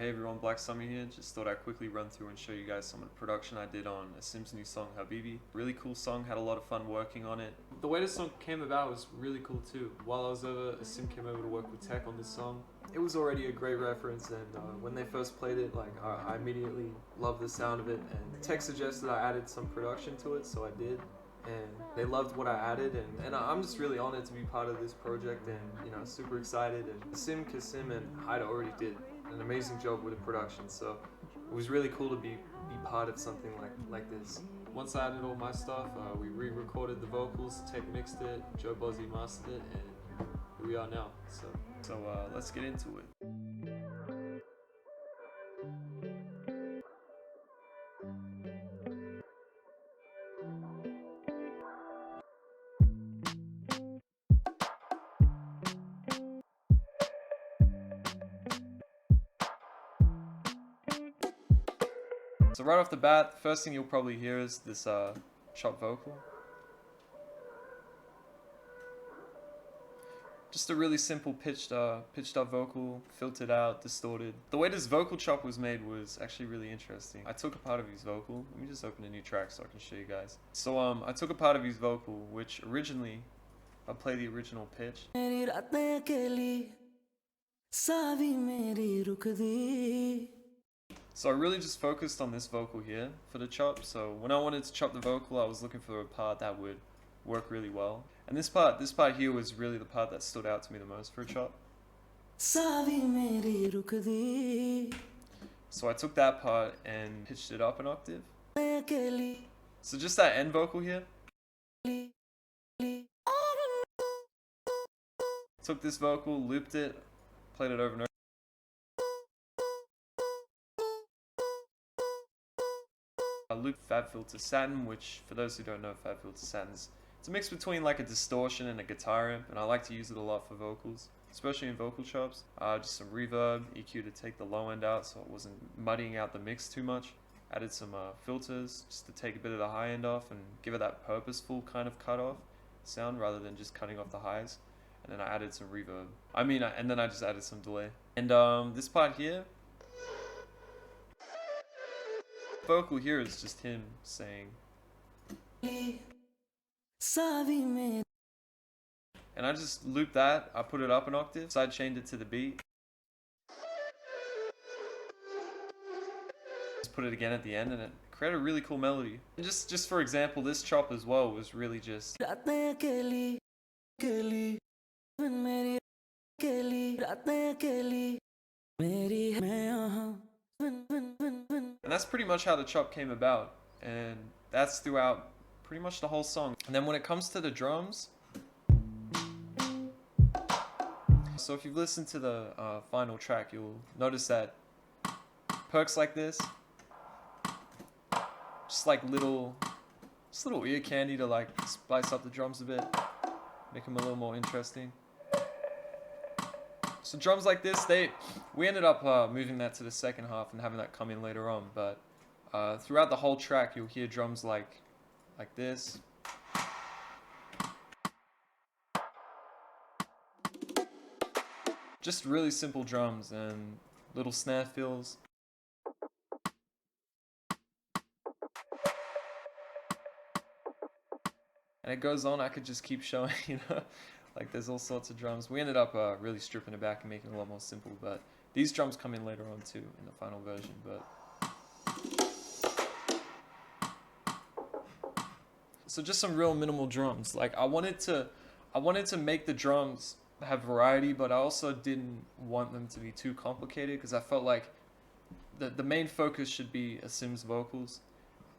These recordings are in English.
Hey everyone, Black Summer here. Just thought I'd quickly run through and show you guys some of the production I did on Asim's new song, Habibi. Really cool song, had a lot of fun working on it. The way this song came about was really cool too. While I was over, Asim came over to work with Tech on this song. It was already a great reference, and when they first played it, I immediately loved the sound of it, and Tech suggested I added some production to it, so I did. And they loved what I added, and I'm just really honored to be part of this project, and super excited. And Asim, Kasim, and Haida already did an amazing job with the production, so it was really cool to be part of something like this. Once I added all my stuff, we re-recorded the vocals, Tech mixed it, Joe Buzzy mastered it, and here we are now. So let's get into it. So right off the bat, the first thing you'll probably hear is this chop vocal. Just a really simple pitched up vocal, filtered out, distorted. The way this vocal chop was made was actually really interesting. I took a part of his vocal. Let me just open a new track so I can show you guys. So I took a part of his vocal, which originally, I'll play the original pitch. So I really just focused on this vocal here for the chop. So when I wanted to chop the vocal, I was looking for a part that would work really well. And this part here was really the part that stood out to me the most for a chop. So I took that part and pitched it up an octave. So just that end vocal here. Took this vocal, looped it, played it over and over. I looped Fab Filter Satin, which for those who don't know, Fab Filter Satin's it's a mix between like a distortion and a guitar amp, and I like to use it a lot for vocals, especially in vocal chops. Just some reverb, EQ to take the low end out so it wasn't muddying out the mix too much. Added some filters just to take a bit of the high end off and give it that purposeful kind of cut off sound rather than just cutting off the highs. And then I added some reverb. And then I just added some delay. And this part here, vocal here is just him saying. And I just looped that, I put it up an octave, side chained it to the beat. Just put it again at the end and it created a really cool melody. And just for example, this chop as well was really just and that's pretty much how the chop came about, and that's throughout pretty much the whole song. And then when it comes to the drums, so if you've listened to the final track, you'll notice that perks like this, just little ear candy to like spice up the drums a bit, make them a little more interesting. So drums like this, we ended up moving that to the second half and having that come in later on, but throughout the whole track you'll hear drums like this. Just really simple drums and little snare fills. And it goes on, I could just keep showing, like there's all sorts of drums. We ended up really stripping it back and making it a lot more simple, but these drums come in later on too in the final version. But so just some real minimal drums. Like I wanted to make the drums have variety, but I also didn't want them to be too complicated because I felt like the main focus should be Asim's vocals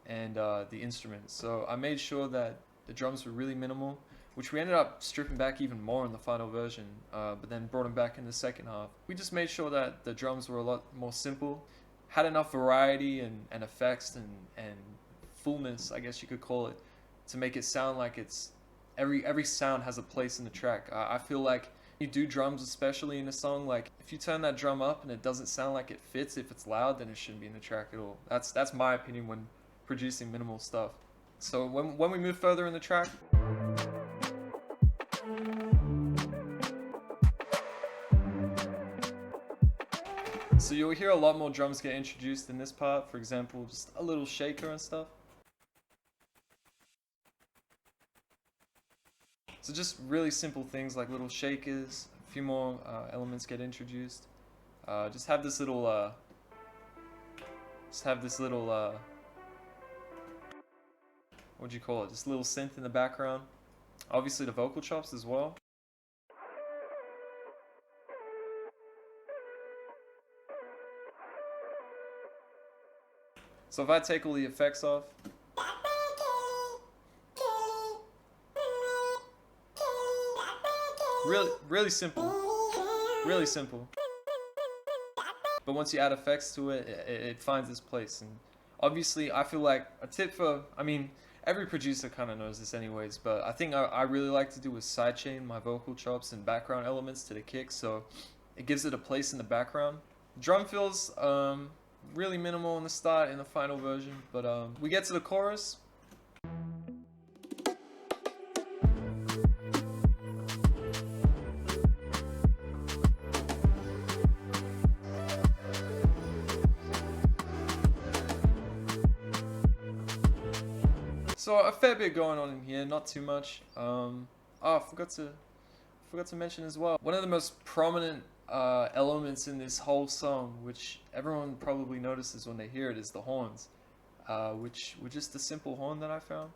and the instruments. So I made sure that the drums were really minimal, which we ended up stripping back even more in the final version, but then brought them back in the second half. We just made sure that the drums were a lot more simple, had enough variety and effects and fullness, I guess you could call it, to make it sound like it's every sound has a place in the track. I feel like you do drums, especially in a song, like if you turn that drum up and it doesn't sound like it fits, if it's loud, then it shouldn't be in the track at all. That's my opinion when producing minimal stuff. So when we move further in the track, So you'll hear a lot more drums get introduced in this part. For example, just a little shaker and stuff. So just really simple things like little shakers, a few more elements get introduced. Just have this little, what do you call it? Just a little synth in the background. Obviously the vocal chops as well. So if I take all the effects off, really simple, really simple. But once you add effects to it, it finds its place. And obviously, I feel like a tip for, I mean, every producer kind of knows this anyways, but I think I really like to do is sidechain my vocal chops and background elements to the kick, so it gives it a place in the background. Drum fills, really minimal in the start, in the final version, but we get to the chorus. So a fair bit going on in here, not too much. I forgot to mention as well. One of the most prominent elements in this whole song, which everyone probably notices when they hear it, is the horns, which were just a simple horn that I found.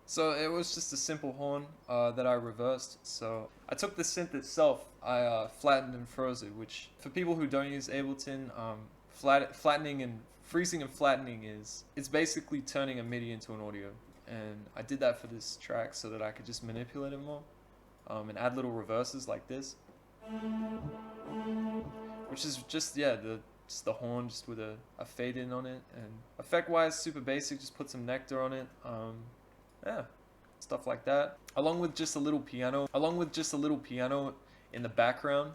So it was just a simple horn that I reversed. So I took the synth itself, I flattened and froze it, which for people who don't use Ableton, flattening and freezing and flattening it's basically turning a MIDI into an audio. And I did that for this track so that I could just manipulate it more and add little reverses like this, which is just the horn just with a fade in on it. And effect wise, super basic, just put some nectar on it. Yeah, stuff like that. Along with just a little piano in the background.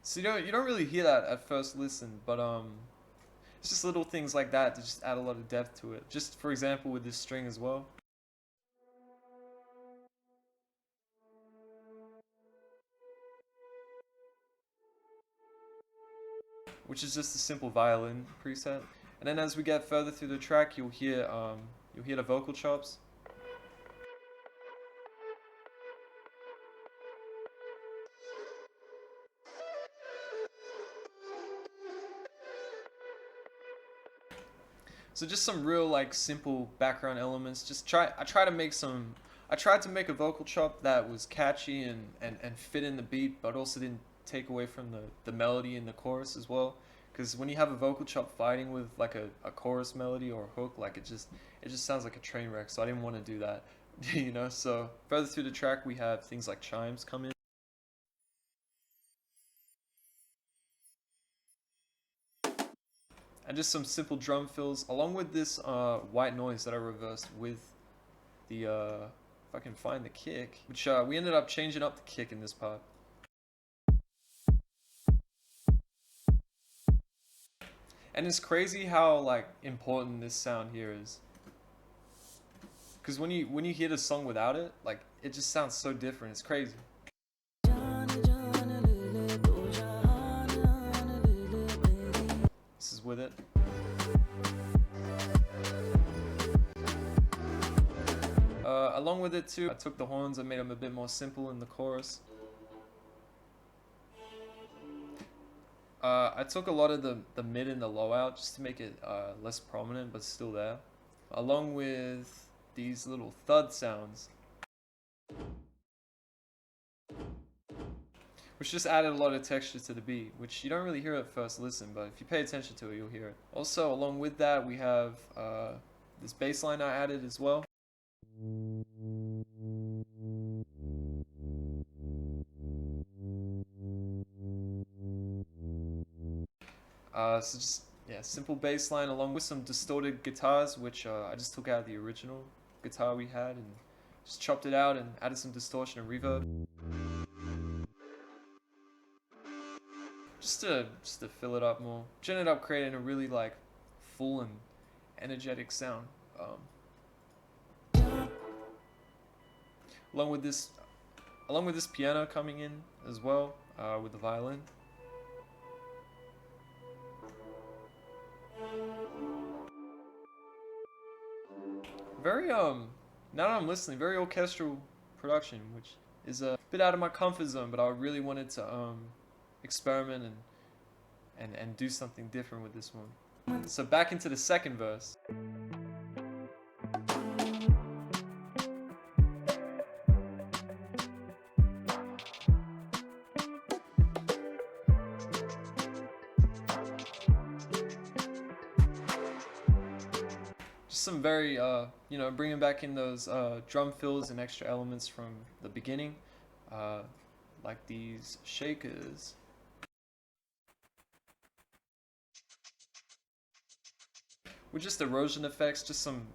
So you don't really hear that at first listen, but it's just little things like that to just add a lot of depth to it. Just for example with this string as well. Which is just a simple violin preset. And then as we get further through the track, you'll hear the vocal chops. So just some real like simple background elements. I tried to make a vocal chop that was catchy and fit in the beat, but also didn't take away from the melody in the chorus as well. Because when you have a vocal chop fighting with like a chorus melody or a hook, like it just sounds like a train wreck. So I didn't want to do that, you know. So further through the track, we have things like chimes come in. And just some simple drum fills, along with this white noise that I reversed with the, if I can find the kick, which we ended up changing up the kick in this part. And it's crazy how like important this sound here is. Because when you hear the song without it, like it just sounds so different. It's crazy. This is with it. Along with it too, I took the horns and made them a bit more simple in the chorus. I took a lot of the mid and the low out just to make it less prominent but still there. Along with these little thud sounds, which just added a lot of texture to the beat, which you don't really hear at first listen, but if you pay attention to it, you'll hear it. Also, along with that, we have this bass line I added as well. So just, yeah, simple bass line along with some distorted guitars, which I just took out of the original guitar we had and just chopped it out and added some distortion and reverb. just to fill it up more. Which ended up creating a really like full and energetic sound. Along with this piano coming in as well, with the violin. Very now that I'm listening, very orchestral production, which is a bit out of my comfort zone, but I really wanted to experiment and do something different with this one. So back into the second verse. Just some very, you know, bringing back in those drum fills and extra elements from the beginning, like these shakers. With just erosion effects, just some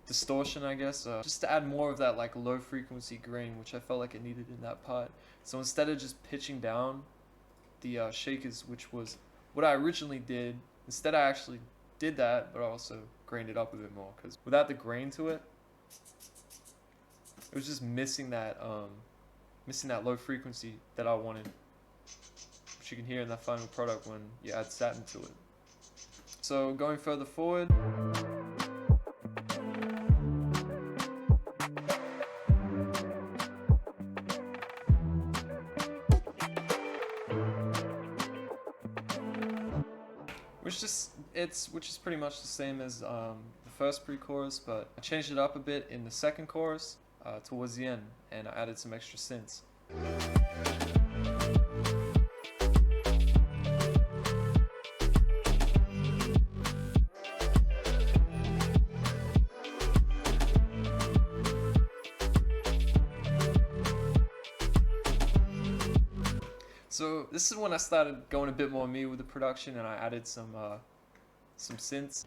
distortion, I guess, just to add more of that like low frequency grain, which I felt like it needed in that part. So instead of just pitching down the shakers, which was what I originally did, instead I actually did that, but I also grained it up a bit more, because without the grain to it, it was just missing that low frequency that I wanted, which you can hear in that final product when you add satin to it. So going further forward, which is pretty much the same as the first pre-chorus, but I changed it up a bit in the second chorus towards the end, and I added some extra synths. So this is when I started going a bit more me with the production, and I added some synths.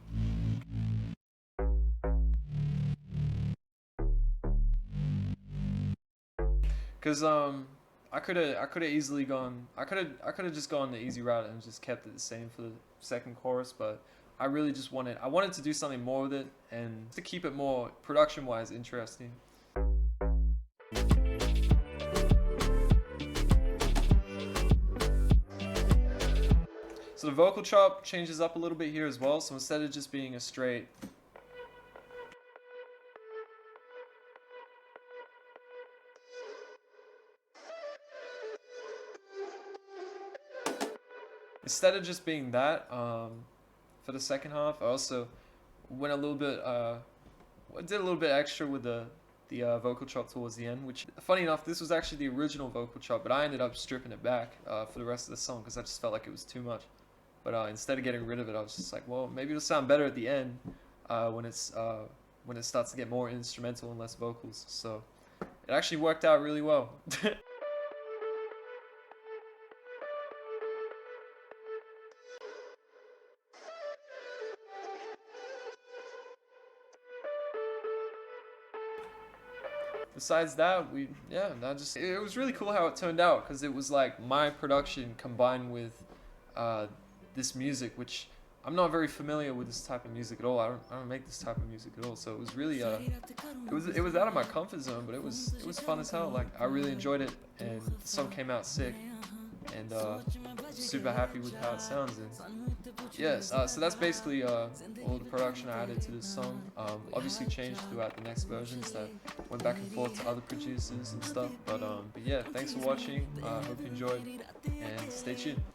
Cause I could have easily gone, I could have just gone the easy route and just kept it the same for the second chorus, but I really just wanted to do something more with it and to keep it more production wise interesting. So the vocal chop changes up a little bit here as well, so instead of just being a straight instead of just being that, for the second half, I also went a little bit, did a little bit extra with the vocal chop towards the end, which, funny enough, this was actually the original vocal chop, but I ended up stripping it back for the rest of the song because I just felt like it was too much. But instead of getting rid of it, I was just like, well, maybe it'll sound better at the end when it starts to get more instrumental and less vocals. So it actually worked out really well. Besides that, it was really cool how it turned out, because it was like my production combined with this music, which I'm not very familiar with this type of music at all. I don't make this type of music at all. So it was really it was out of my comfort zone, but it was fun as hell. Like, I really enjoyed it, and the song came out sick, and super happy with how it sounds. And yes, so that's basically all the production I added to this song. Obviously changed throughout the next versions that went back and forth to other producers and stuff. But yeah, thanks for watching. Hope you enjoyed, and stay tuned.